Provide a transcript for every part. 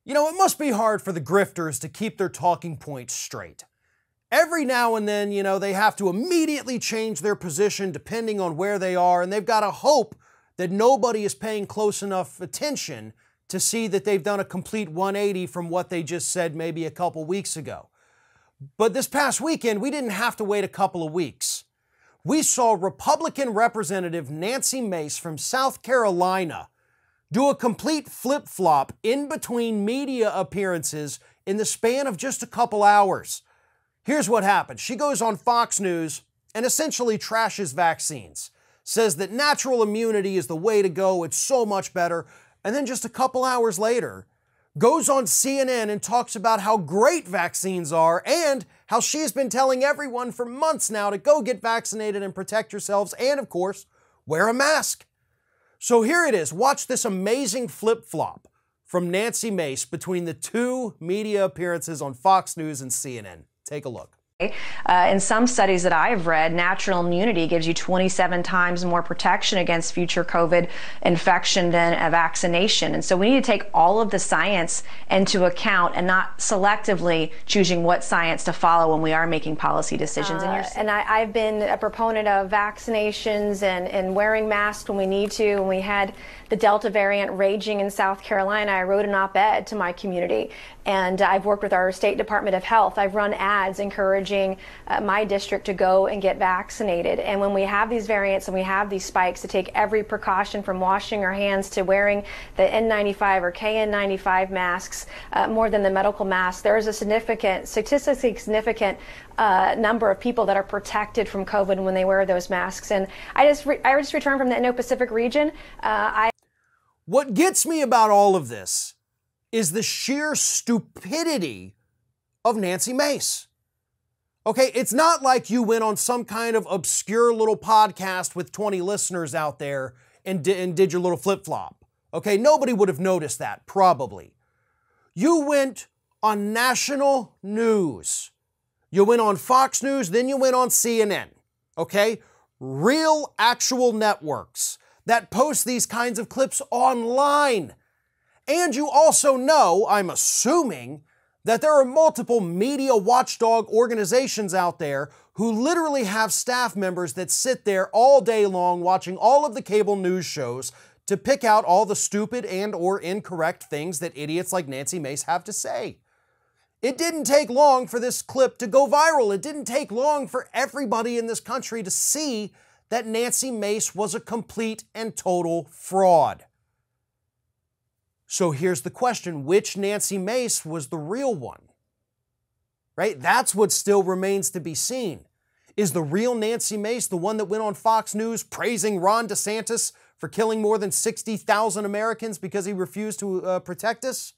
You know, it must be hard for the grifters to keep their talking points straight. Every now and then, they have to immediately change their position depending on where they are, and they've got to hope that nobody is paying close enough attention to see that they've done a complete 180 from what they just said maybe a couple weeks ago. But this past weekend, we didn't have to wait a couple of weeks. We saw Republican Representative Nancy Mace from South Carolina do a complete flip-flop in between media appearances in the span of just a couple hours. Here's what happened. She goes on Fox News and essentially trashes vaccines, says that natural immunity is the way to go, it's so much better, and then just a couple hours later, goes on CNN and talks about how great vaccines are and how she's been telling everyone for months now to go get vaccinated and protect yourselves and, of course, wear a mask. So here it is. Watch this amazing flip-flop from Nancy Mace between the two media appearances on Fox News and CNN. Take a look. In some studies that I've read, natural immunity gives you 27 times more protection against future COVID infection than a vaccination. And so we need to take all of the science into account and not selectively choosing what science to follow when we are making policy decisions. And I've been a proponent of vaccinations and wearing masks when we need to. When we had the Delta variant raging in South Carolina, I wrote an op-ed to my community. And I've worked with our State Department of Health. I've run ads encouraging my district to go and get vaccinated. And when we have these variants and we have these spikes, to take every precaution from washing our hands to wearing the N95 or KN95 masks, more than the medical mask, there is a statistically significant number of people that are protected from COVID when they wear those masks. And I just returned from the Indo-Pacific region. What gets me about all of this is the sheer stupidity of Nancy Mace. Okay, it's not like you went on some kind of obscure little podcast with 20 listeners out there and did your little flip-flop. Okay, nobody would have noticed that, probably. You went on national news. You went on Fox News, then you went on CNN. Okay, real, actual networks that post these kinds of clips online. And you also know, I'm assuming, that there are multiple media watchdog organizations out there who literally have staff members that sit there all day long watching all of the cable news shows to pick out all the stupid and or incorrect things that idiots like Nancy Mace have to say. It didn't take long for this clip to go viral. It didn't take long for everybody in this country to see that Nancy Mace was a complete and total fraud. So here's the question, which Nancy Mace was the real one? Right? That's what still remains to be seen. Is the real Nancy Mace the one that went on Fox News praising Ron DeSantis for killing more than 60,000 Americans because he refused to protect us?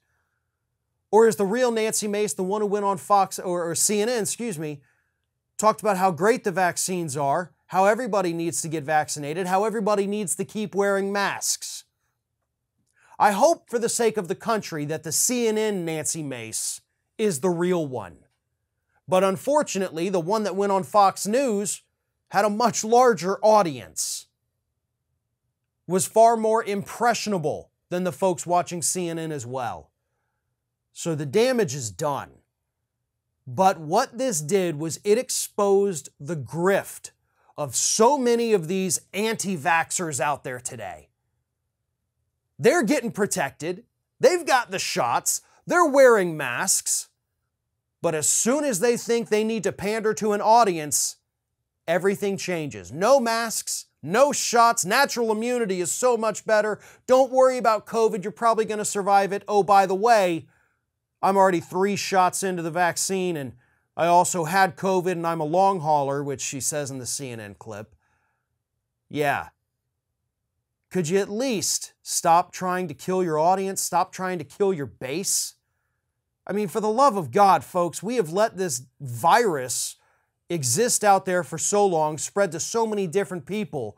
Or is the real Nancy Mace the one who went on Fox or CNN, talked about how great the vaccines are, how everybody needs to get vaccinated, how everybody needs to keep wearing masks? I hope for the sake of the country that the CNN Nancy Mace is the real one. But unfortunately, the one that went on Fox News had a much larger audience, was far more impressionable than the folks watching CNN as well. So the damage is done. But what this did was it exposed the grift of so many of these anti-vaxxers out there today. They're getting protected, they've got the shots, they're wearing masks, but as soon as they think they need to pander to an audience, everything changes. No masks, no shots, natural immunity is so much better. Don't worry about COVID, you're probably going to survive it. Oh, by the way, I'm already 3 shots into the vaccine and I also had COVID and I'm a long hauler, which she says in the CNN clip. Yeah. Could you at least stop trying to kill your audience? Stop trying to kill your base? I mean, for the love of God, folks, we have let this virus exist out there for so long, spread to so many different people,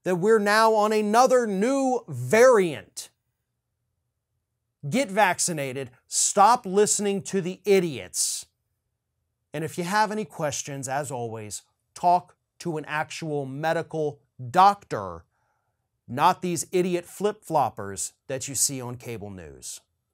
that we're now on another new variant. Get vaccinated. Stop listening to the idiots. And if you have any questions, as always, talk to an actual medical doctor, not these idiot flip-floppers that you see on cable news.